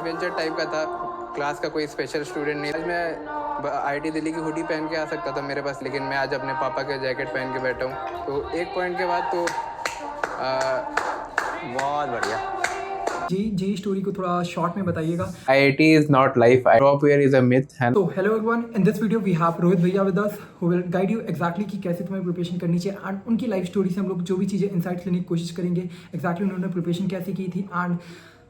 Bencher type का था, class का कोई स्पेशल स्टूडेंट नहीं। आज मैं आईटी दिल्ली की हुडी पहन के आ सकता था मेरे पास, लेकिन मैं आज अपने पापा के जैकेट पहन के बैठा हूँ। तो एक पॉइंट के बाद तो बहुत बढ़िया। जी स्टोरी को थोड़ा शॉर्ट में बताइएगा। IIT is not life. Drop here is a myth. तो hello everyone, in this video we have Rohit भैया with us who will guide you exactly कि कैसे तुम्हें प्रिपरेशन करनी चाहिए एंड उनकी लाइफ स्टोरी से हम लोग जो भी चीज़ें इंसाइट्स लेने की कोशिश करेंगे एग्जैक्टली उन्होंने प्रिपरेशन कैसे की थी एंड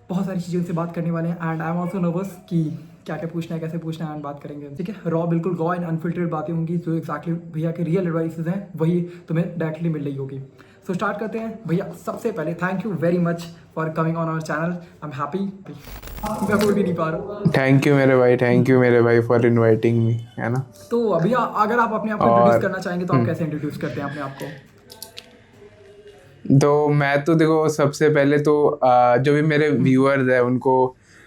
बहुत सारी चीज़ें उनसे बात करने वाले हैं and I am also nervous कि क्या क्या पूछना है, कैसे पूछना है एंड बात करेंगे। ठीक है, रॉ बिल्कुल रॉ एंड अनफिल्टर्ड बातें होंगी जो एग्जैक्टली भैया के रियल एडवाइसेज हैं वही तुम्हें डायरेक्टली मिल रही होगी। सो स्टार्ट करते हैं। भैया सबसे पहले thank you very much for coming on our channel. I am happy, मैं बोल भी नहीं पा रहा हूँ। थैंक यू मेरे भाई फॉर इनवाइटिंग मी, है ना। तो भैया अगर आप अपने आप को इंट्रोड्यूस करना चाहेंगे तो आप कैसे इंट्रोड्यूस करते हैं अपने आप को? तो मैं तो देखो सबसे पहले तो जो भी मेरे व्यूअर्स हैं उनको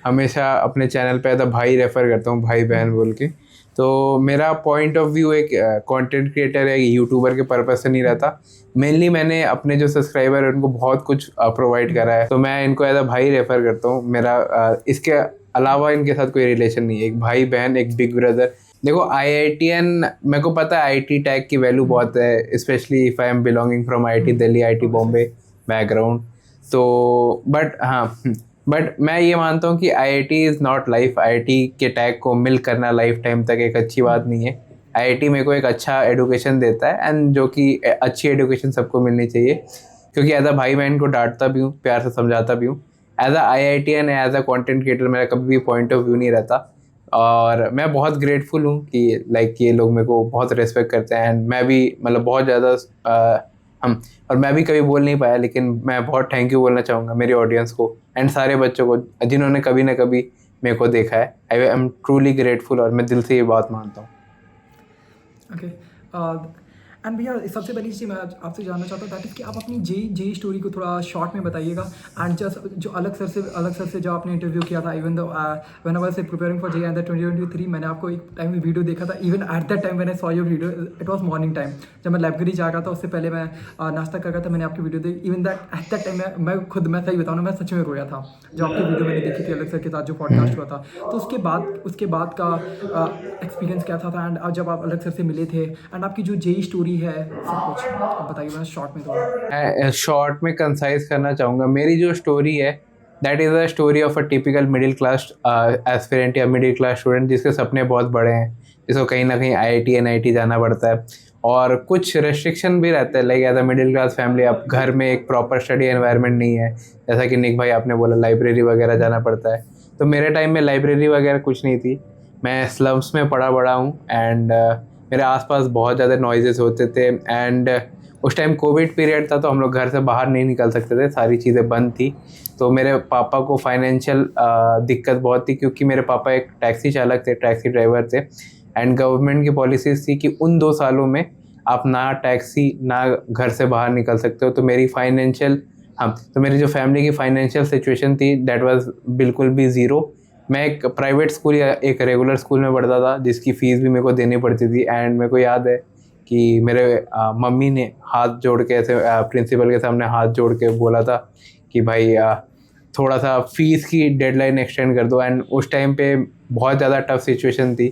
हमेशा अपने चैनल पे ऐसा भाई रेफर करता हूँ, भाई बहन बोल के। तो मेरा पॉइंट ऑफ व्यू एक कंटेंट क्रिएटर या यूट्यूबर के पर्पज से नहीं रहता। मेनली मैंने अपने जो सब्सक्राइबर है उनको बहुत कुछ प्रोवाइड करा है, तो मैं इनको एज अ भाई रेफर करता हूँ। मेरा इसके अलावा इनके साथ कोई रिलेशन नहीं है। एक भाई बहन, एक बिग ब्रदर। देखो IITN, मेरे को पता है IT टैग की वैल्यू बहुत है, specially if I am belonging from IIT Delhi, IIT Bombay background. तो बट मैं ये मानता हूँ कि IIT is not life. IIT के टैग को मिल करना लाइफ टाइम तक एक अच्छी बात नहीं है। IIT मेरे को एक अच्छा एडुकेशन देता है एंड जो कि अच्छी एडुकेशन सबको मिलनी चाहिए, क्योंकि एज अ भाई बहन को डांटता भी हूँ, प्यार से समझाता भी हूँ। As a IITN, as a content creator मेरा कभी भी पॉइंट ऑफ व्यू नहीं रहता। और मैं बहुत ग्रेटफुल हूँ कि लाइक ये लोग मेरे को बहुत रिस्पेक्ट करते हैं एंड मैं भी मतलब बहुत ज़्यादा हम और मैं भी कभी बोल नहीं पाया, लेकिन मैं बहुत थैंक यू बोलना चाहूँगा मेरी ऑडियंस को एंड सारे बच्चों को जिन्होंने कभी ना कभी मेरे को देखा है। आई एम ट्रूली ग्रेटफुल और मैं दिल से ये बात मानता हूँ। ओके एंड भैया सबसे पहली चीज़ मैं आपसे जानना चाहता हूँ दैट इज़ कि आप अपनी जेई स्टोरी को थोड़ा शॉर्ट में बताइएगा एंड जस्ट जो अलग सर से जो आपने इंटरव्यू किया था, even when I was preparing for JEE and 2023, मैंने आपको एक टाइम में वीडियो देखा था। इवन एट दैट टाइम मैंने saw your video, it was morning time जब मैं लाइब्रेरी जा रहा था, उससे पहले मैं नाश्ता कर रहा था, मैंने आपकी वीडियो देखी। Even that at that time मैं सही बताऊँ ना, मैं सच में रोया था जब आपकी वीडियो मैंने देखी थी अलग सर के साथ जो पॉडकास्ट हुआ था। तो उसके बाद का एक्सपीरियंस क्या था एंड जब आप अलग सर से मिले थे एंड आपकी जो जेई स्टोरी है सब कुछ आप बताइए मैं शॉर्ट में थोड़ा। मैं शॉर्ट में कंसाइज करना चाहूँगा। मेरी जो स्टोरी है that is a story of a typical middle class aspirant या मिडिल क्लास स्टूडेंट जिसके सपने बहुत बड़े हैं, जिसको कहीं ना कहीं IIT NIT जाना पड़ता है और कुछ रेस्ट्रिक्शन भी रहता है। Like as a middle class family, अब घर में एक प्रॉपर स्टडी एनवायरनमेंट नहीं है, जैसा कि निक भाई आपने बोला लाइब्रेरी वगैरह जाना पड़ता है। तो मेरे टाइम में लाइब्रेरी वगैरह कुछ नहीं थी। मैं स्लम्स में पढ़ा बड़ा हूँ एंड मेरे आसपास बहुत ज़्यादा नॉइजेस होते थे एंड उस टाइम कोविड पीरियड था, तो हम लोग घर से बाहर नहीं निकल सकते थे, सारी चीज़ें बंद थी। तो मेरे पापा को फाइनेंशियल दिक्कत बहुत थी, क्योंकि मेरे पापा एक टैक्सी चालक थे, टैक्सी ड्राइवर थे एंड गवर्नमेंट की पॉलिसीज़ थी कि उन 2 सालों में आप ना टैक्सी ना घर से बाहर निकल सकते हो। तो मेरी जो फैमिली की फाइनेंशियल सिचुएशन थी दैट वाज बिल्कुल भी ज़ीरो। मैं एक प्राइवेट स्कूल या एक रेगुलर स्कूल में पढ़ता था, जिसकी फ़ीस भी मेरे को देनी पड़ती थी एंड मेरे को याद है कि मेरे मम्मी ने हाथ जोड़ के ऐसे प्रिंसिपल के सामने हाथ जोड़ के बोला था कि भाई थोड़ा सा फ़ीस की डेडलाइन एक्सटेंड कर दो। एंड उस टाइम पे बहुत ज़्यादा टफ सिचुएशन थी।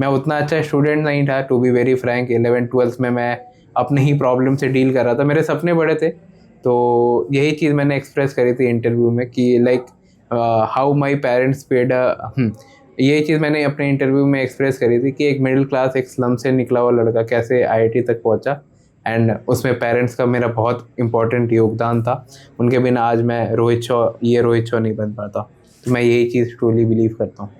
मैं उतना अच्छा स्टूडेंट नहीं था, to be very Frank. 11th-12th में मैं अपने ही प्रॉब्लम से डील कर रहा था, मेरे सपने बड़े थे। तो यही चीज़ मैंने एक्सप्रेस करी थी इंटरव्यू में कि like how my parents paid यही चीज़ मैंने अपने इंटरव्यू में एक्सप्रेस करी थी कि एक मिडिल क्लास, एक स्लम से निकला हुआ लड़का कैसे IIT तक पहुंचा एंड उसमें पेरेंट्स का मेरा बहुत इंपॉर्टेंट योगदान था। उनके बिना आज मैं रोहित शॉ नहीं बन पाता। तो मैं यही चीज़ ट्रूली बिलीव करता हूँ।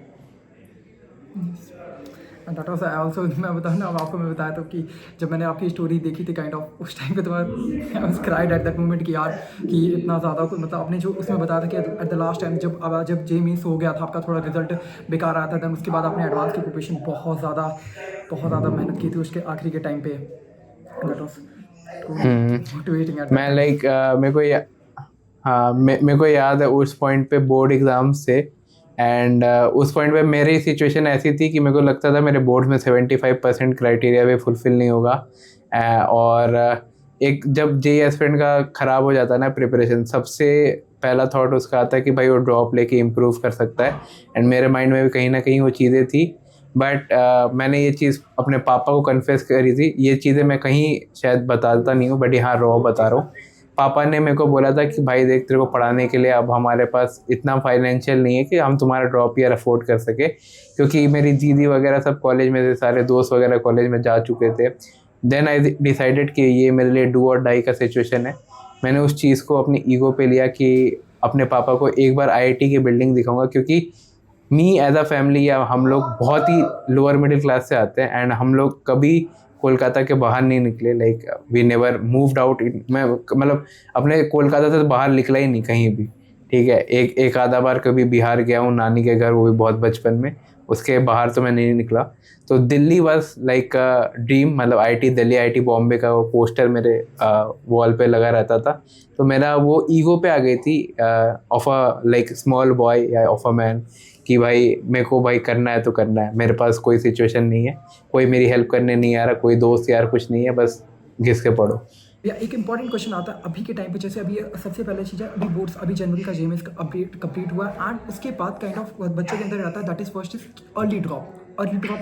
दैट वाज आल्सो, मैं बताऊँ ना, अब आपको मैं बताया था कि जब मैंने आपकी स्टोरी देखी थी काइंड ऑफ उस टाइम पे, तो मैं was cried at that moment कि यार कि इतना ज़्यादा मतलब आपने जो उसमें बताया था कि एट द लास्ट टाइम जब जे मीन्स हो गया था आपका, थोड़ा रिजल्ट बेकार आया था, देन उसके बाद आपने एडवांस की प्रिपरेशन बहुत ज़्यादा मेहनत की थी उसके आखिरी के टाइम पे। That was motivating at that मैं टाइम। लाइक मेरे को याद है उस पॉइंट पे बोर्ड एग्ज़ाम से एंड उस पॉइंट पे मेरी सिचुएशन ऐसी थी कि मेरे को लगता था मेरे बोर्ड में 75% क्राइटेरिया भी फुलफ़िल नहीं होगा। और एक जब JEE एस्पिरेंट का ख़राब हो जाता है ना प्रिपरेशन, सबसे पहला थॉट उसका आता है कि भाई वो ड्रॉप लेके इम्प्रूव कर सकता है, एंड मेरे माइंड में भी कहीं ना कहीं वो चीज़ें थी। बट मैंने ये चीज़ अपने पापा को कन्फेस करी थी। ये चीज़ें मैं कहीं शायद बताता नहीं हूँ, बट यहाँ रॉ बता रहा हूँ। पापा ने मेरे को बोला था कि भाई देख, तेरे को पढ़ाने के लिए अब हमारे पास इतना फाइनेंशियल नहीं है कि हम तुम्हारा ड्रॉप ईयर अफोर्ड कर सके, क्योंकि मेरी दीदी वगैरह सब कॉलेज में थे, सारे दोस्त वगैरह कॉलेज में जा चुके थे। देन आई डिसाइडेड कि ये मेरे लिए डू और डाई का सिचुएशन है। मैंने उस चीज़ को अपनी ईगो पे लिया कि अपने पापा को एक बार आईआईटी की बिल्डिंग दिखाऊंगा, क्योंकि मी एज अ फैमिली या हम लोग बहुत ही लोअर मिडिल क्लास से आते हैं, एंड हम लोग कभी कोलकाता के बाहर नहीं निकले। Like we never moved out. मैं मतलब अपने कोलकाता से तो बाहर निकला ही नहीं कहीं भी। ठीक है, एक आधा बार कभी बिहार गया हूँ नानी के घर, वो भी बहुत बचपन में। उसके बाहर तो मैं नहीं निकला। तो दिल्ली वाज लाइक ड्रीम, मतलब आईआईटी दिल्ली, आईआईटी बॉम्बे का वो पोस्टर मेरे वॉल पे लगा रहता था। तो मेरा वो ईगो पे आ गई थी of a like small boy या ऑफ अ मैन, कि भाई मेरे को भाई करना है तो करना है। मेरे पास कोई सिचुएशन नहीं है, कोई मेरी हेल्प करने नहीं आ रहा, कोई दोस्त यार कुछ नहीं है, बस घिस के पढ़ो। या एक इंपॉर्टेंट क्वेश्चन आता है अभी के टाइम पे, जैसे अभी सबसे पहले चीज़ है, अभी बोर्ड्स अभी जनवरी का जेएमएस कंप्लीट हुआ है, एंड उसके बाद काइंड ऑफ बच्चों के अंदर आता है, that is first is early drop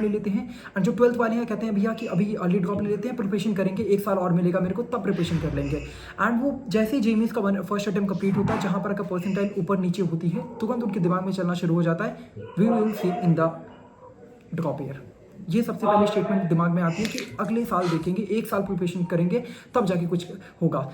ले लेते हैं। एंड जो 12th वाले हैं कहते हैं भैया कि अभी अर्ली ड्रॉप ले लेते हैं, प्रिपरेशन करेंगे, एक साल और मिलेगा मेरे को, तब प्रिपरेशन कर लेंगे। एंड वो जैसे ही जेएमएस का फर्स्ट अटेम्प्ट कंप्लीट होता है, जहाँ पर अगर परसेंटाइल ऊपर नीचे होती है, तुरंत उनके दिमाग में चलना शुरू हो जाता है, we will see in the drop year. ये सबसे पहले स्टेटमेंट दिमाग में आती है कि अगले साल देखेंगे, एक साल प्रिपरेशन करेंगे, तब जाके कुछ होगा।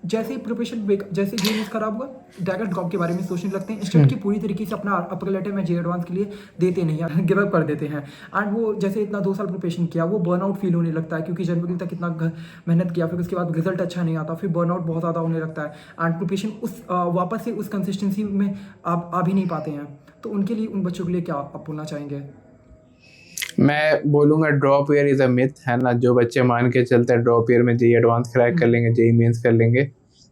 जैसे ही प्रिपरेशन जैसे जे खराब हुआ, डायरेक्ट ड्रॉप के बारे में सोचने लगते हैं, इंस्टेंट की पूरी तरीके से अपना अपर लेटर में जे एडवांस के लिए देते नहीं है, गिव अप कर देते हैं। एंड वो जैसे इतना 2 साल प्रिपरेशन किया, वो बर्नआउट फील होने लगता है, क्योंकि जनवरी तक इतना मेहनत किया, फिर उसके बाद रिजल्ट अच्छा नहीं आता, फिर बर्नआउट बहुत ज़्यादा होने लगता है, एंड प्रिपरेशन उस वापस से उस कंसिस्टेंसी में आप आ भी नहीं पाते हैं। तो उनके लिए, उन बच्चों के लिए क्या आप बोलना चाहेंगे? मैं बोलूँगा drop year is a myth, है ना। जो बच्चे मान के चलते हैं ड्रॉप ईयर में जेई एडवांस क्रैक कर लेंगे, जेई मेंस कर लेंगे,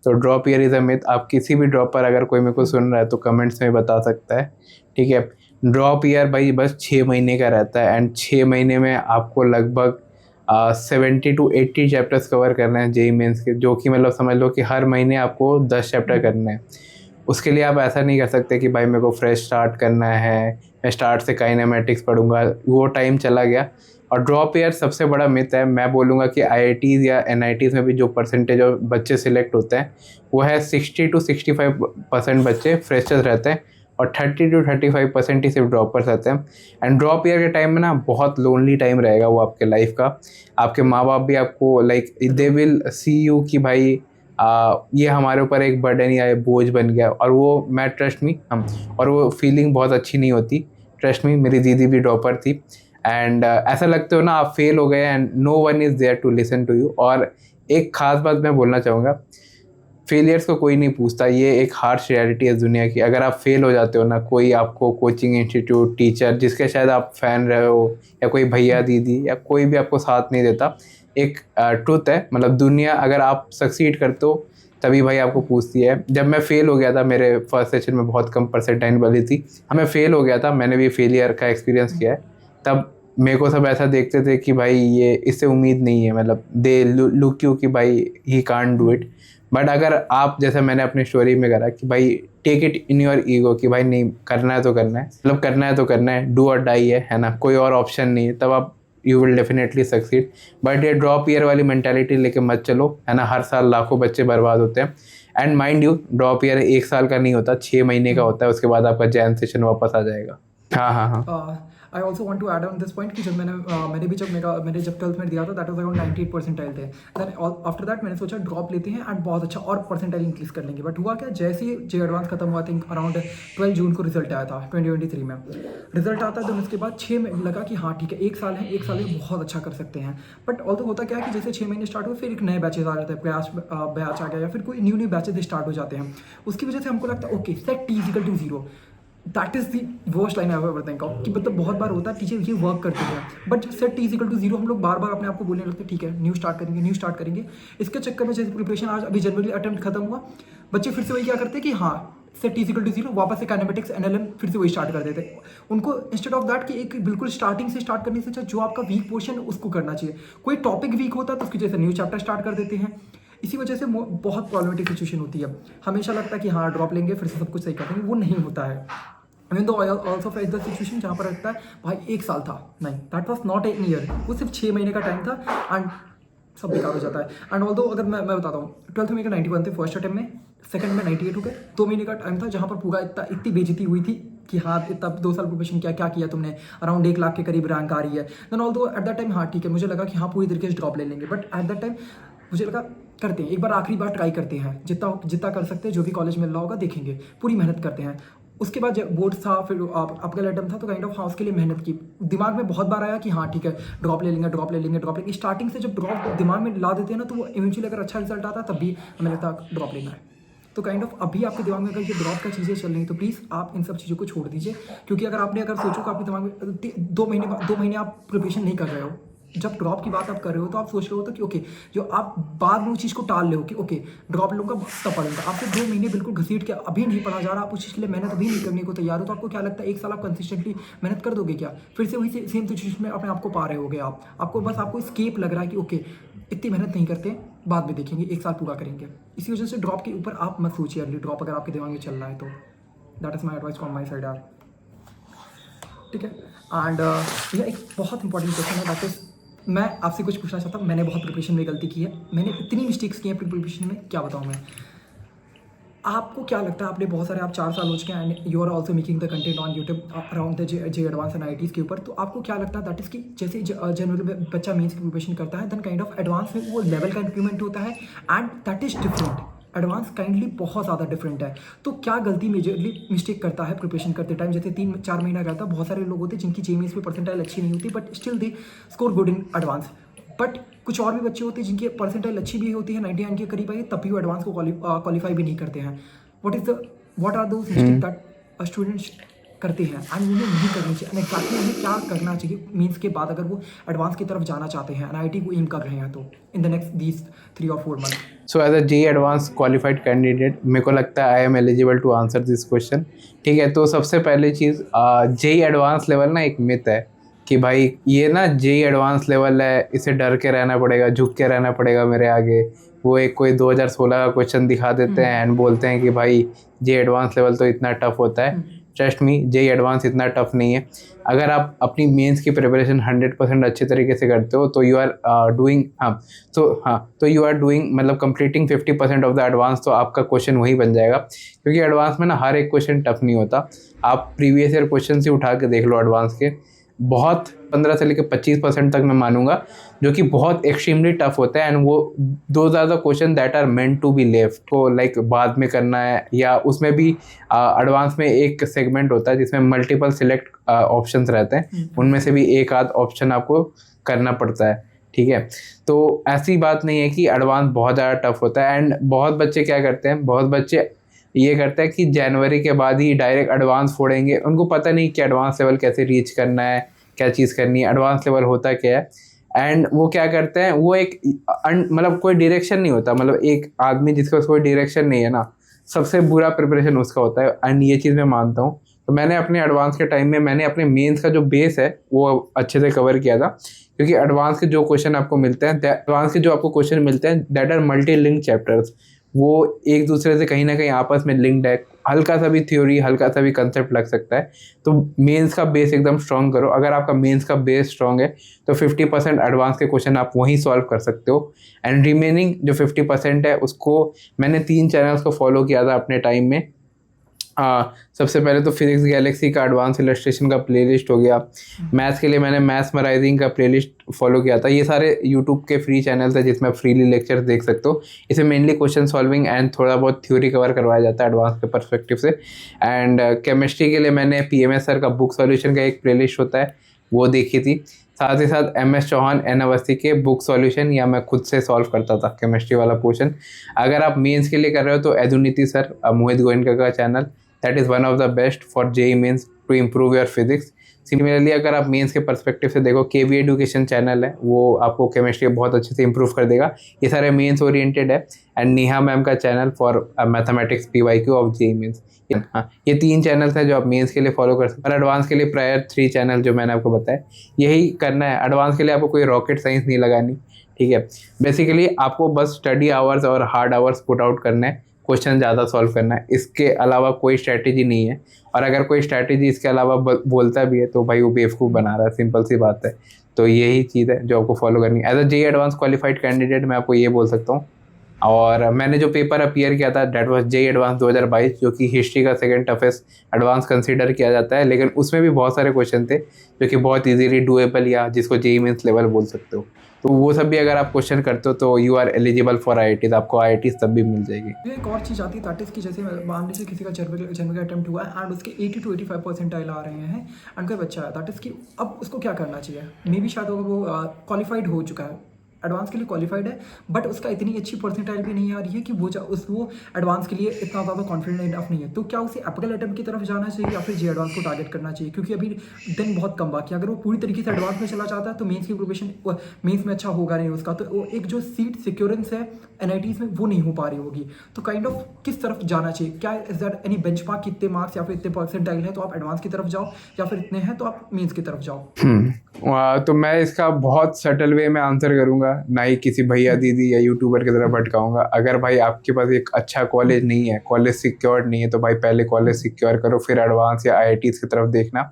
तो drop year is a myth. आप किसी भी ड्रॉप पर अगर कोई मेरे को सुन रहा है तो कमेंट्स में बता सकता है। ठीक है, ड्रॉप ईयर भाई बस 6 महीने का रहता है, एंड 6 महीने में आपको लगभग 70 to 80 चैप्टर्स कवर करने हैं जेई मेंस के, जो कि मतलब समझ लो कि हर महीने आपको 10 चैप्टर करने हैं। उसके लिए आप ऐसा नहीं कर सकते कि भाई मेरे को फ्रेश स्टार्ट करना है, मैं स्टार्ट से काइनेमेटिक्स पढ़ूंगा, वो टाइम चला गया। और ड्रॉप ईयर सबसे बड़ा मिथ है। मैं बोलूँगा कि आईआईटीज़ या एनआईटीज़ में भी जो परसेंटेज ऑफ बच्चे सिलेक्ट होते हैं वो है 60 to 65% बच्चे फ्रेशर्स रहते हैं, और 30 to 35% ही सिर्फ ड्रॉपर्स रहते हैं। एंड ड्रॉप ईयर के टाइम में ना बहुत लोनली टाइम रहेगा वो आपके लाइफ का। आपके माँ बाप भी आपको like they will see you कि भाई ये हमारे ऊपर एक बर्डन या बोझ बन गया, और वो मैं ट्रस्ट मी हम और वो फीलिंग बहुत अच्छी नहीं होती। ट्रस्ट मी, मेरी दीदी भी ड्रॉपर थी, एंड ऐसा लगते हो ना आप फेल हो गए and no one is there to listen to you. और एक ख़ास बात मैं बोलना चाहूँगा, फेलियर्स को कोई नहीं पूछता, ये एक हार्श रियलिटी है दुनिया की। अगर आप फेल हो जाते हो ना, कोई आपको कोचिंग इंस्टीट्यूट, टीचर जिसके शायद आप फ़ैन रहे हो, या कोई भैया दीदी या कोई भी आपको साथ नहीं देता, एक ट्रुथ है। मतलब दुनिया, अगर आप सक्सीड करते हो तभी भाई आपको पूछती है। जब मैं फ़ेल हो गया था, मेरे फर्स्ट सेशन में बहुत कम परसेंटाइल वाली थी, हमें फ़ेल हो गया था, मैंने भी फेलियर का एक्सपीरियंस किया है, तब मेरे को सब ऐसा देखते थे कि भाई ये इससे उम्मीद नहीं है, मतलब दे लुक यू कि भाई he can't do it. But अगर आप, जैसे मैंने अपनी स्टोरी में करा कि भाई take it in your ego कि भाई नहीं करना है तो करना है, मतलब करना है तो करना है, डू और डाई है ना, कोई और ऑप्शन नहीं है, तब आप you will definitely succeed. But ये ड्रॉप ईयर वाली मेंटालिटी लेके मत चलो, है ना। हर साल लाखों बच्चे बर्बाद होते हैं, and mind you drop year 1 साल का नहीं होता, 6 महीने का होता है, उसके बाद आपका जैन सेशन वापस आ जाएगा। हाँ हाँ हाँ। I also want to add on this point कि जब मैंने भी जब 12th में दिया था, दैट वाज अराउंड 98 परसेंटाइल थे। देन आफ्टर दैट मैंने सोचा ड्रॉप लेते हैं एंड बहुत अच्छा और परसेंटाइल इंक्रीज कर लेंगे। बट हुआ क्या, जैसे ही जे एडवांस खत्म हुआ, थिंक अराउंड 12 जून को रिजल्ट आया था 2023 में। रिजल्ट आता है, तो उसके बाद 6 में लगा कि हाँ ठीक है, 1 साल है, 1 साल में बहुत अच्छा कर सकते हैं। बट ऑल्सो होता क्या है कि जैसे 6 महीने स्टार्ट हुए, फिर एक नए बैचेज आ जाते हैं, बैच आ गया, या फिर कोई न्यू बैचेज स्टार्ट हो जाते हैं। उसकी वजह से हमको लगता है okay, set t is equal to 0। That is the worst line I ever think of, कि मतलब बहुत बार होता है टीचर ये वर्क करते हैं, but set t is equal to 0 हम लोग बार बार अपने आप को बोलने लगते हैं ठीक है न्यू स्टार्ट करेंगे। इसके चक्कर में जैसे प्रिपरेशन आज अभी जनवरी अटेम्प्ट खत्म हुआ, बच्चे फिर से वही क्या करते हैं कि हाँ set t is equal to 0, वापस से काइनेमेटिक्स एनएलएम फिर से वही स्टार्ट कर देते हैं। उनको इंस्टेड ऑफ दैट कि एक बिल्कुल स्टार्टिंग से स्टार्ट करने से अच्छा जो आपका वीक पोर्शन उसको करना चाहिए। कोई टॉपिक वीक होता है तो उसकी जैसे न्यू चैप्टर स्टार्ट कर देते हैं। इसी वजह से बहुत प्रॉब्लमेटिक सिचुएशन होती है। हमेशा लगता है कि हाँ ड्रॉप लेंगे फिर से सब कुछ सही कर देंगे, वो नहीं होता है। आई मीन दो ऑल्सो फेस द सिचुएशन जहाँ पर लगता है भाई 1 साल था, नहीं that was not an year, वो सिर्फ 6 महीने का टाइम था एंड सब बेकार हो जाता है। एंड ऑल्दो अगर मैं बताता हूँ 12th में मेरे 91 थे फर्स्ट अटेम्प्ट में, सेकंड में 98 हो गए। 2 महीने का टाइम था जहाँ पर पूरा इतनी बेइज्जती हुई थी कि हाँ इतना 2 साल प्रोफेशन क्या किया तुमने, अराउंड 1 लाख के करीब रैंक आ रही है। Then although at that time हाँ ठीक है, मुझे लगा कि हाँ पूरी तरीके से ड्रॉप ले लेंगे, बट एट दैट टाइम मुझे लगा करते हैं एक बार, आखिरी बार ट्राई करते हैं, जितना कर सकते हैं, जो भी कॉलेज मिल रहा होगा देखेंगे, पूरी मेहनत करते हैं। उसके बाद जब बोर्ड था फिर आपका अटेम्प्ट था, तो काइंड ऑफ हाँ उसके लिए मेहनत की। दिमाग में बहुत बार आया कि हाँ ठीक है ड्रॉप ले लेंगे ड्रॉप ले लेंगे ड्रॉप लेंगे। स्टार्टिंग से जब ड्रॉप दिमाग में ला देते हैं ना, तो वो इवेंचुअली अगर अच्छा रिजल्ट आता तब भी हमें लगता है ड्रॉप लेना है। तो काइंड ऑफ अभी आपके दिमाग में अगर ये ड्रॉप का चीज़ें चल रही तो प्लीज़ आप इन सब चीज़ों को छोड़ दीजिए, क्योंकि अगर सोचो कि आपके दिमाग में 2 महीने आप प्रिपरेशन नहीं कर रहे हो, जब ड्रॉप की बात आप कर रहे हो तो आप सोच रहे हो तो कि ओके जो आप बाद में उस चीज़ को टाल रहे हो कि ओके ड्रॉप लूँगा तब पढ़ूंगा, आपको 2 महीने बिल्कुल घसीट के अभी नहीं पढ़ा जा रहा, आप उस चीज़ के लिए मेहनत अभी नहीं करने को तैयार हो, तो आपको क्या लगता है 1 साल आप कंसिस्टेंटली मेहनत कर दोगे क्या? फिर से वही सेम सिचुएशन में अपने आप को पा रहे होगे आपको स्केप लग रहा है कि ओके इतनी मेहनत नहीं करते, बाद में देखेंगे 1 साल पूरा करेंगे। इसी वजह से ड्रॉप के ऊपर आप मत सोचिए अर्ली ड्रॉप अगर आपके दिमाग में चल रहा है तो। That is my advice from my side यार, ठीक है। एंड यह एक बहुत इंपॉर्टेंट क्वेश्चन है, दैट इज़ मैं आपसे कुछ पूछना चाहता हूँ। मैंने बहुत प्रिपरेशन में गलती की है, मैंने इतनी मिस्टेक्स की हैं प्रिपरेशन में, क्या बताऊँ मैं। आपको क्या लगता है, आपने बहुत सारे आप 4 साल हो चुके हैं and you are also making the content on YouTube around the JEE advance and IITs के ऊपर, तो आपको क्या लगता है दैट इज़ कि जैसे जनरली बच्चा मेंस की प्रिपरेशन करता है, देन काइंड ऑफ एडवांस में वो लेवल का इंक्रीमेंट होता है and that is different. Advance kindly बहुत ज़्यादा डिफरेंट है। तो क्या गलती मेजरली मिस्टेक करता है प्रिपरेशन करते टाइम, जैसे 3-4 महीना करता है, बहुत सारे लोग होते हैं जिनकी जेईई में परसेंटाइल अच्छी नहीं होती but still they score good in advance, but कुछ और भी बच्चे होते हैं जिनकी परसेंटाइल अच्छी भी होती है 99 के करीब आई, तब भी वो एडवांस को क्वालिफाई भी नहीं करते हैं। What are those mistake that students करते हैं एंड उन्हें नहीं करनी चाहिए, एग्जैक्टली उन्हें क्या करना चाहिए मीन्स के बाद अगर वो एडवांस की तरफ जाना चाहते हैं NIT को एम कर रहे हैं तो in the next these 3 or 4 months? So as a JEE advance qualified candidate मेरे को लगता है I am eligible to answer this question, ठीक है। तो सबसे पहली चीज़ JEE एडवांस लेवल ना एक मिथ है कि भाई ये ना JEE एडवांस लेवल है, इसे डर के रहना पड़ेगा, झुक के रहना पड़ेगा मेरे आगे। वो एक कोई 2016 का क्वेश्चन दिखा देते हैं एंड बोलते हैं कि भाई JEE एडवांस लेवल तो इतना टफ होता है। ट्रस्ट मी, JEE एडवांस इतना टफ नहीं है। अगर आप अपनी मेंस की प्रिपरेशन 100% अच्छे तरीके से करते हो तो यू आर डूइंग तो यू आर डूइंग मतलब कंप्लीटिंग 50% ऑफ द एडवांस, तो आपका क्वेश्चन वही बन जाएगा। क्योंकि एडवांस में ना हर एक क्वेश्चन टफ नहीं होता। आप प्रीवियस ईयर क्वेश्चन ही उठा के देख लो एडवांस के, बहुत 15 से लेकर 25% तक मैं मानूंगा जो कि बहुत एक्सट्रीमली टफ होता है एंड वो those are the question that are meant to be left को लाइक बाद में करना है, या उसमें भी एडवांस में एक सेगमेंट होता है जिसमें मल्टीपल सिलेक्ट ऑप्शंस रहते हैं, उनमें से भी एक आध ऑप्शन आपको करना पड़ता है, ठीक है। तो ऐसी बात नहीं है कि एडवांस बहुत ज़्यादा टफ होता है। एंड बहुत बच्चे क्या करते हैं, बहुत बच्चे ये करते हैं कि जनवरी के बाद ही डायरेक्ट एडवांस फोड़ेंगे। उनको पता नहीं कि एडवांस लेवल कैसे रीच करना है, क्या चीज़ करनी है, एडवांस लेवल होता क्या है। एंड वो क्या करते हैं, वो एक मतलब कोई डायरेक्शन नहीं होता, मतलब एक आदमी जिसका कोई डायरेक्शन नहीं है ना, सबसे बुरा प्रिपरेशन उसका होता है। एंड ये चीज़ मैं मानता हूँ। तो मैंने अपने एडवांस के टाइम में मैंने अपने मेंस का जो बेस है वो अच्छे से कवर किया था, क्योंकि एडवांस के जो क्वेश्चन आपको मिलते हैं, एडवांस के जो आपको क्वेश्चन मिलते हैं that are multi link chapters, वो एक दूसरे से कहीं ना कहीं आपस में लिंक्ड है। हल्का सा भी थ्योरी, हल्का सा भी कंसेप्ट लग सकता है। तो मेंस का बेस एकदम स्ट्रॉन्ग करो। अगर आपका मेंस का बेस स्ट्रॉन्ग है तो 50% एडवांस के क्वेश्चन आप वहीं सॉल्व कर सकते हो। एंड रिमेनिंग जो 50% है उसको मैंने 3 चैनल्स को फॉलो किया था अपने टाइम में। सबसे पहले तो फिजिक्स गैलेक्सी का एडवांस इलस्ट्रेशन का प्लेलिस्ट हो गया। मैथ्स के लिए मैंने मैथमराइजिंग का प्लेलिस्ट फॉलो किया था। ये सारे यूट्यूब के फ्री चैनल्स हैं जिसमें आप फ्रीली लेक्चर्स देख सकते हो। इसमें मेनली क्वेश्चन सॉल्विंग एंड थोड़ा बहुत थ्योरी कवर करवाया जाता है एडवांस के पर्सपेक्टिव से। एंड केमिस्ट्री के लिए मैंने PMS सर का बुक सॉल्यूशन का एक प्लेलिस्ट होता है वो देखी थी। साथ ही साथ MS चौहान N अवस्थी के बुक सॉल्यूशन या मैं खुद से सॉल्व करता था केमिस्ट्री वाला पोर्शन। अगर आप मेंस के लिए कर रहे हो तो एदुनीति सर, मोहित गोयनका का channel, that is one of the best for JEE mains to improve your physics. Similarly अगर आप मेंस के पर्सपेक्टिव से देखो, KV एजुकेशन चैनल है, वो आपको केमिस्ट्री बहुत अच्छे से इंप्रूव कर देगा। ये सारे मेंस ओरिएंटेड है। एंड नेहा मैम का channel for mathematics PYQ of JEE mains. हाँ, ये 3 चैनल्स हैं जो आप मेंस के लिए फॉलो कर सकते हैं। और एडवांस के लिए प्रायर 3 चैनल जो मैंने आपको बताया, यही करना है। एडवांस के लिए आपको कोई रॉकेट साइंस नहीं लगानी, ठीक है। बेसिकली आपको बस स्टडी आवर्स और हार्ड आवर्स पुट आउट करना है, क्वेश्चन ज़्यादा सॉल्व करना है, इसके अलावा कोई स्ट्रैटेजी नहीं है। और अगर कोई स्ट्रैटेजी इसके अलावा बोलता भी है तो भाई वो बेवकूफ़ बना रहा है, सिंपल सी बात है। तो यही चीज़ है जो आपको फॉलो करनी है। As a JEE advance qualified candidate मैं आपको ये बोल सकता हूँ। और मैंने जो पेपर अपीयर किया था दैट वाज जेईई एडवांस 2022, जो कि हिस्ट्री का सेकंड टफेस्ट एडवांस कंसीडर किया जाता है, लेकिन उसमें भी बहुत सारे क्वेश्चन थे जो कि बहुत इजीली डूएबल या जिसको जेईई मींस लेवल बोल सकते हो। तो वो सब भी अगर आप क्वेश्चन करते हो तो you are eligible for IIT, आपको आईआईटी तब भी मिल जाएगी। ये एक और चीज़ आती है दैट इज़ कि जैसे मान लीजिए किसी का जर्मन का अटेम्प्ट हुआ है एंड उसके 80 to 85 परसेंटाइल आ रहे हैं एंड कोई बच्चा है दैट इज़ कि अब उसको क्या करना चाहिए। मे बी शायद वो क्वालिफाइड हो चुका है, एडवांस के लिए क्वालिफाइड है, बट उसका इतनी अच्छी परसेंटाइल भी नहीं आ रही है कि वो एडवांस के लिए इतना ज़्यादा कॉन्फिडेंट इनफ नहीं है। तो क्या उसे एपिकल अटेम्प्ट की तरफ जाना चाहिए या फिर जे एडवांस को टारगेट करना चाहिए, क्योंकि अभी दिन बहुत कम बाकी है। अगर वो पूरी तरीके से एडवांस में चला जाता है तो मेंस की प्रिपरेशन मेंस में अच्छा होगा नहीं उसका, तो वो एक जो सीट सिक्योरेंस है एनआईटीज़ में वो नहीं हो पा रही होगी। तो काइंड ऑफ किस तरफ जाना चाहिए, क्या इज दैट एनी बेंचमार्क कि इतने मार्क्स या फिर इतने परसेंटाइल है तो आप एडवांस की तरफ जाओ, या फिर इतने हैं तो आप मेंस की तरफ जाओ। तो मैं इसका बहुत सटल वे में आंसर करूंगा, ना ही किसी भैया दीदी या यूट्यूबर की तरफ भटकाऊंगा। अगर भाई आपके पास एक अच्छा कॉलेज नहीं है, कॉलेज सिक्योर्ड नहीं है, तो भाई पहले कॉलेज सिक्योर करो, फिर एडवांस या आईआईटी की तरफ देखना।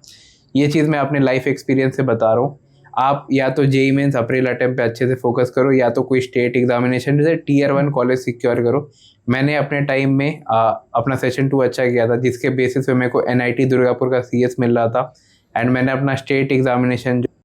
ये चीज़ मैं अपने लाइफ एक्सपीरियंस से बता रहा हूँ। आप या तो जेईई मेंस अप्रैल अटेम्प्ट पे अच्छे से फोकस करो, या तो कोई स्टेट एग्जामिनेशन जैसे टीयर 1 कॉलेज सिक्योर करो। मैंने अपने टाइम में अपना सेशन 2 अच्छा किया था, जिसके बेसिस पे मेरे को एनआईटी दुर्गापुर का सीएस मिल रहा था। एंड मैंने अपना स्टेट एग्जामिनेशन